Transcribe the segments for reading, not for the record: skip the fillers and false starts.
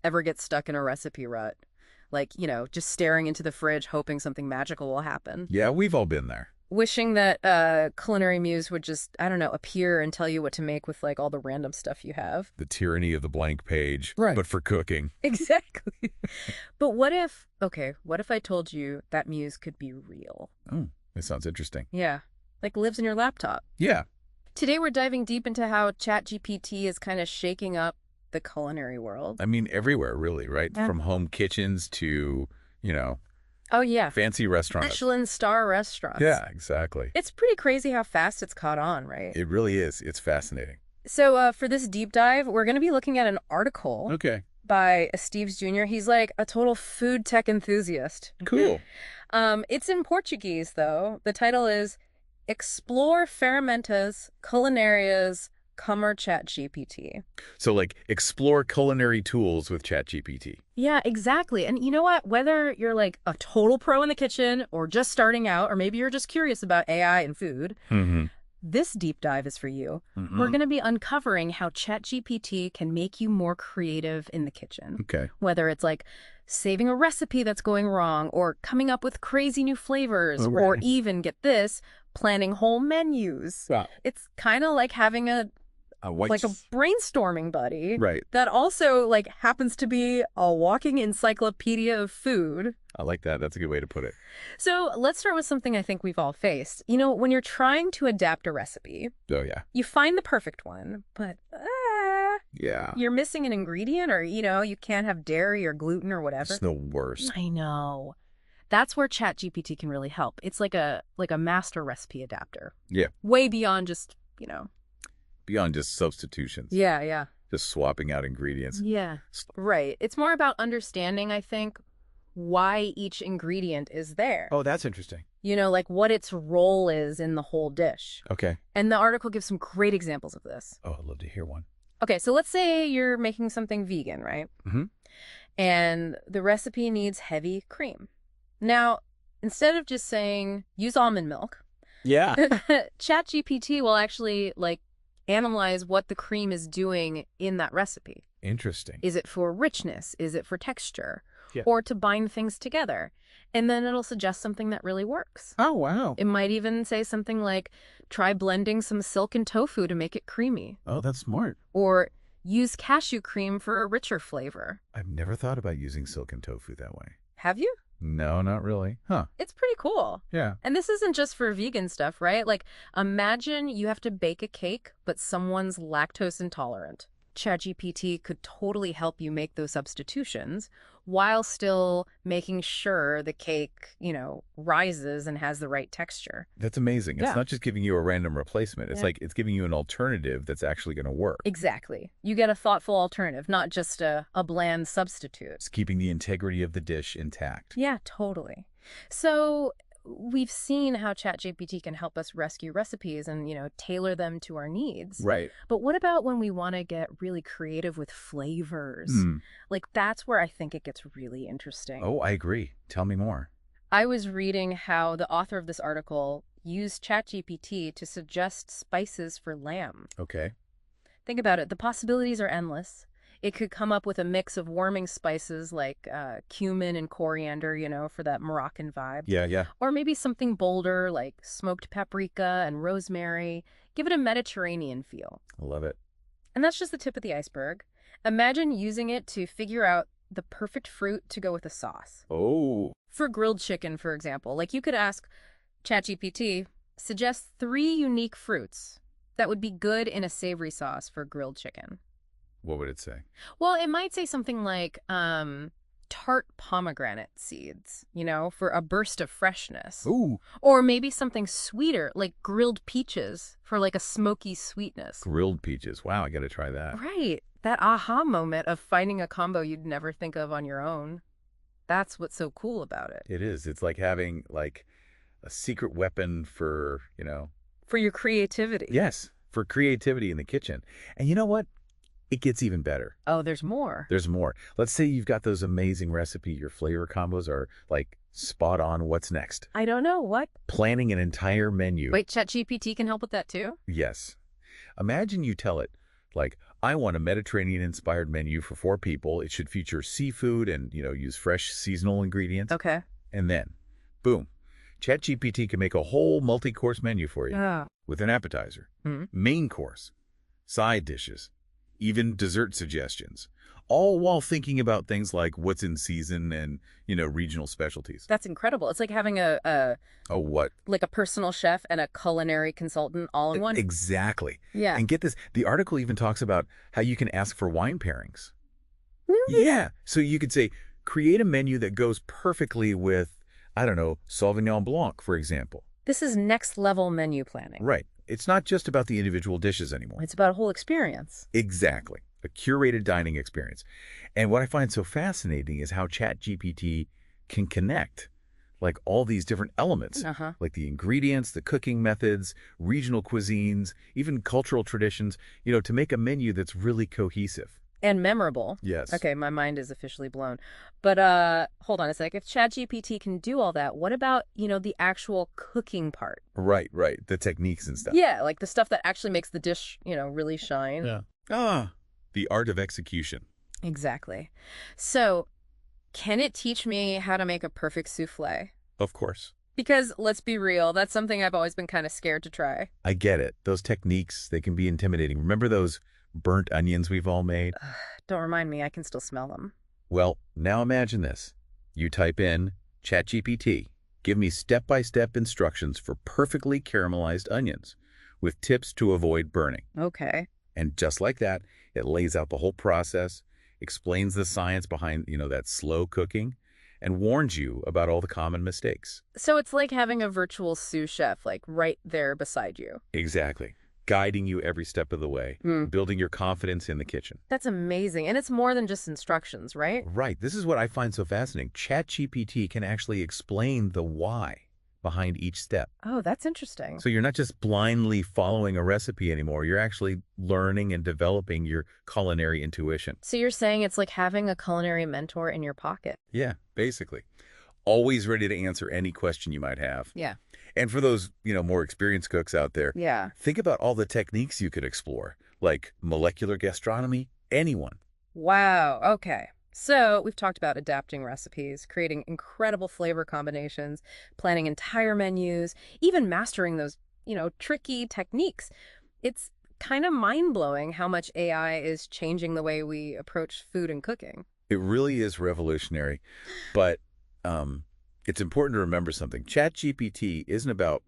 Ever get stuck in a recipe rut? Like, just staring into the fridge hoping something magical will happen. Yeah, we've all been there. Wishing that culinary muse would just, I don't know, appear and tell you what to make with like all the random stuff you have. The tyranny of the blank page, Right. but for cooking. Exactly. But what if I told you that muse could be real? Oh, that sounds interesting. Yeah. Like lives in your laptop. Yeah. Today we're diving deep into how ChatGPT is kind of shaking up the culinary world. I mean, everywhere, really, right? Yeah. From home kitchens to, Oh, yeah. fancy restaurants. Michelin star restaurants. Yeah, exactly. It's pretty crazy how fast it's caught on, right? It really is. It's fascinating. So for this deep dive, we're going to be looking at an article Okay. by Steves Jr. He's like a total food tech enthusiast. Cool. It's in Portuguese, though. The title is Explore Ferramentas Culinarias Comer ChatGPT. So, like, explore culinary tools with ChatGPT. Yeah, exactly. And you know what? Whether you're like a total pro in the kitchen or just starting out, or maybe you're just curious about AI and food, this deep dive is for you. We're going to be uncovering how ChatGPT can make you more creative in the kitchen. Okay. Whether it's like saving a recipe that's going wrong, or coming up with crazy new flavors, Okay. or even, get this, planning whole menus. Wow. It's kind of like having a White brainstorming buddy. Right. That also like happens to be a walking encyclopedia of food. I like that. That's a good way to put it. So let's start with something I think we've all faced. When you're trying to adapt a recipe, Oh, yeah. you find the perfect one, but Yeah. you're missing an ingredient, or, you can't have dairy or gluten or whatever. It's the worst. I know. That's where ChatGPT can really help. It's like a master recipe adapter. Yeah. Way beyond just, Beyond just substitutions. Yeah. Just swapping out ingredients. Yeah. Right. It's more about understanding, I think, why each ingredient is there. Oh, that's interesting. Like what its role is in the whole dish. Okay. And the article gives some great examples of this. Oh, I'd love to hear one. Okay, so let's say you're making something vegan, right? And the recipe needs heavy cream. Now, instead of just saying, use almond milk, Yeah. ChatGPT will actually, analyze what the cream is doing in that recipe. Interesting. Is it for richness? Is it for texture? Yeah. Or to bind things together? And then it'll suggest something that really works. Oh, wow. It might even say something like, try blending some silken tofu to make it creamy. Oh, that's smart. Or use cashew cream for a richer flavor. I've never thought about using silken tofu that way. Have you? No, not really. Huh. It's pretty cool. Yeah. And this isn't just for vegan stuff, right? Like, imagine you have to bake a cake, but someone's lactose intolerant. ChatGPT could totally help you make those substitutions while still making sure the cake, rises and has the right texture. That's amazing. It's Yeah. not just giving you a random replacement. It's Yeah. like it's giving you an alternative that's actually going to work. Exactly. You get a thoughtful alternative, not just a bland substitute. It's keeping the integrity of the dish intact. Yeah, totally. So we've seen how ChatGPT can help us rescue recipes and, tailor them to our needs. Right. But what about when we want to get really creative with flavors? Like, that's where I think it gets really interesting. Oh, I agree. Tell me more. I was reading how the author of this article used ChatGPT to suggest spices for lamb. Okay. Think about it. The possibilities are endless. It could come up with a mix of warming spices like cumin and coriander, for that Moroccan vibe. Yeah. Or maybe something bolder like smoked paprika and rosemary. Give it a Mediterranean feel. I love it. And that's just the tip of the iceberg. Imagine using it to figure out the perfect fruit to go with a sauce. Oh. For grilled chicken, for example, like you could ask ChatGPT, suggest 3 unique fruits that would be good in a savory sauce for grilled chicken. What would it say? Well, it might say something like tart pomegranate seeds, for a burst of freshness. Ooh. Or maybe something sweeter, like grilled peaches for like a smoky sweetness. Grilled peaches. Wow, I got to try that. Right. That aha moment of finding a combo you'd never think of on your own. That's what's so cool about it. It is. It's like having a secret weapon for, For your creativity. Yes, for creativity in the kitchen. And you know what? It gets even better. Oh, there's more. There's more. Let's say you've got those amazing recipe. Your flavor combos are spot on. What's next? I don't know. What? Planning an entire menu. Wait, ChatGPT can help with that too? Yes. Imagine you tell it, I want a Mediterranean-inspired menu for 4 people. It should feature seafood and, use fresh seasonal ingredients. Okay. And then, boom, ChatGPT can make a whole multi-course menu for you Yeah. with an appetizer, Hmm. main course, side dishes, even dessert suggestions, all while thinking about things like what's in season and, regional specialties. That's incredible. It's like having a Oh, what? like a personal chef and a culinary consultant all in one. Exactly. Yeah. And get this, the article even talks about how you can ask for wine pairings. Really? Yeah. So you could say, create a menu that goes perfectly with, I don't know, Sauvignon Blanc, for example. This is next level menu planning. Right. It's not just about the individual dishes anymore. It's about a whole experience. Exactly. A curated dining experience. And what I find so fascinating is how ChatGPT can connect like all these different elements, Uh-huh. like the ingredients, the cooking methods, regional cuisines, even cultural traditions, to make a menu that's really cohesive. And memorable. Yes. Okay, my mind is officially blown. But hold on a sec. If ChatGPT can do all that, what about, the actual cooking part? Right, right. The techniques and stuff. Yeah, like the stuff that actually makes the dish, really shine. Yeah. Ah, the art of execution. Exactly. So, can it teach me how to make a perfect souffle? Of course. Because let's be real, that's something I've always been kind of scared to try. I get it. Those techniques, they can be intimidating. Remember those burnt onions we've all made? Don't remind me, I can still smell them. Well, now imagine this. You type in ChatGPT, give me step-by-step instructions for perfectly caramelized onions with tips to avoid burning. Okay. And just like that, it lays out the whole process, explains the science behind, that slow cooking, and warns you about all the common mistakes. So it's like having a virtual sous chef, like right there beside you. Exactly. Guiding you every step of the way, building your confidence in the kitchen. That's amazing. And it's more than just instructions, right? Right. This is what I find so fascinating. ChatGPT can actually explain the why behind each step. Oh, that's interesting. So you're not just blindly following a recipe anymore. You're actually learning and developing your culinary intuition. So you're saying it's like having a culinary mentor in your pocket. Yeah, basically. Always ready to answer any question you might have. Yeah. And for those, more experienced cooks out there, Yeah. think about all the techniques you could explore, like molecular gastronomy, anyone. Wow. Okay. So we've talked about adapting recipes, creating incredible flavor combinations, planning entire menus, even mastering those, tricky techniques. It's kind of mind-blowing how much AI is changing the way we approach food and cooking. It really is revolutionary, but it's important to remember something. ChatGPT isn't about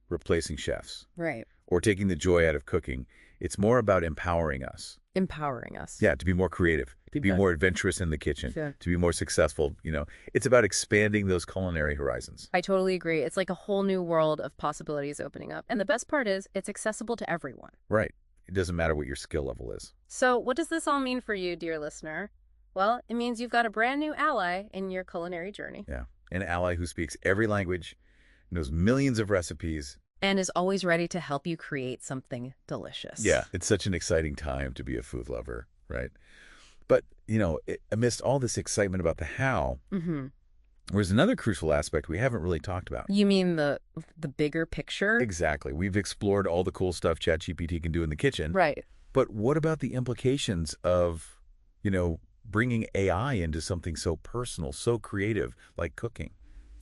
replacing chefs Right. or taking the joy out of cooking. It's more about empowering us. Empowering us. Yeah, to be more creative, to be Okay. more adventurous in the kitchen, Yeah. to be more successful. It's about expanding those culinary horizons. I totally agree. It's like a whole new world of possibilities opening up. And the best part is it's accessible to everyone. Right. It doesn't matter what your skill level is. So what does this all mean for you, dear listener? Well, it means you've got a brand new ally in your culinary journey. Yeah. An ally who speaks every language, knows millions of recipes. And is always ready to help you create something delicious. Yeah. It's such an exciting time to be a food lover, right? But, amidst all this excitement about the how, there's another crucial aspect we haven't really talked about. You mean the bigger picture? Exactly. We've explored all the cool stuff ChatGPT can do in the kitchen. Right. But what about the implications of, bringing AI into something so personal, so creative, like cooking?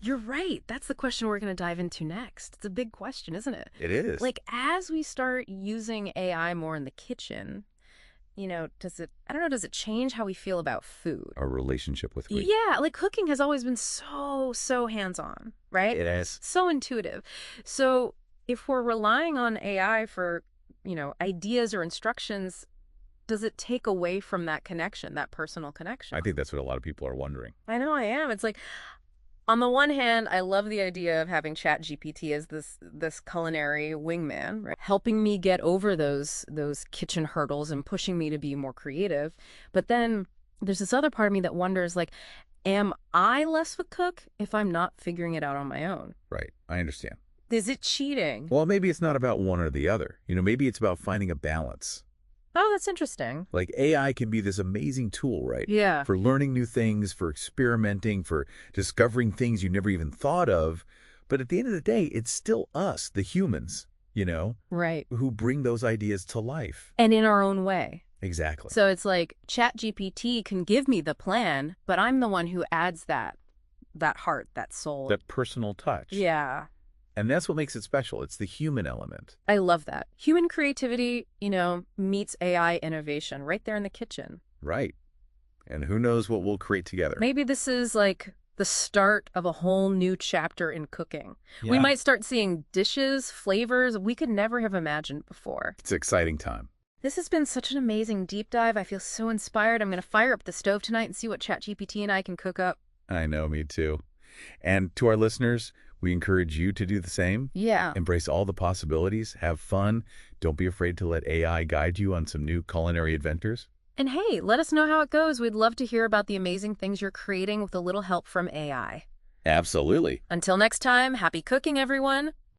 You're right. That's the question we're going to dive into next. It's a big question, isn't it? It is. Like, as we start using AI more in the kitchen, does it change how we feel about food? Our relationship with food. Yeah, like cooking has always been so hands-on, right? It is. So intuitive. So if we're relying on AI for, ideas or instructions, does it take away from that connection, that personal connection? I think that's what a lot of people are wondering. I know I am. It's like, on the one hand, I love the idea of having ChatGPT as this culinary wingman, right? Helping me get over those kitchen hurdles and pushing me to be more creative. But then there's this other part of me that wonders, like, am I less of a cook if I'm not figuring it out on my own? Right. I understand. Is it cheating? Well, maybe it's not about one or the other. Maybe it's about finding a balance. Oh, that's interesting. Like AI can be this amazing tool, right? Yeah. For learning new things, for experimenting, for discovering things you never even thought of. But at the end of the day, it's still us, the humans, Right. who bring those ideas to life. And in our own way. Exactly. So it's like ChatGPT can give me the plan, but I'm the one who adds that heart, that soul. That personal touch. Yeah. And that's what makes it special. It's the human element. I love that. Human creativity, meets AI innovation right there in the kitchen. Right. And who knows what we'll create together. Maybe this is like the start of a whole new chapter in cooking. We Yeah. might start seeing dishes, flavors we could never have imagined before. It's an exciting time. This has been such an amazing deep dive. I feel so inspired. I'm going to fire up the stove tonight and see what ChatGPT and I can cook up. I know, me too. And to our listeners, we encourage you to do the same. Yeah. Embrace all the possibilities. Have fun. Don't be afraid to let AI guide you on some new culinary adventures. And hey, let us know how it goes. We'd love to hear about the amazing things you're creating with a little help from AI. Absolutely. Until next time, happy cooking, everyone.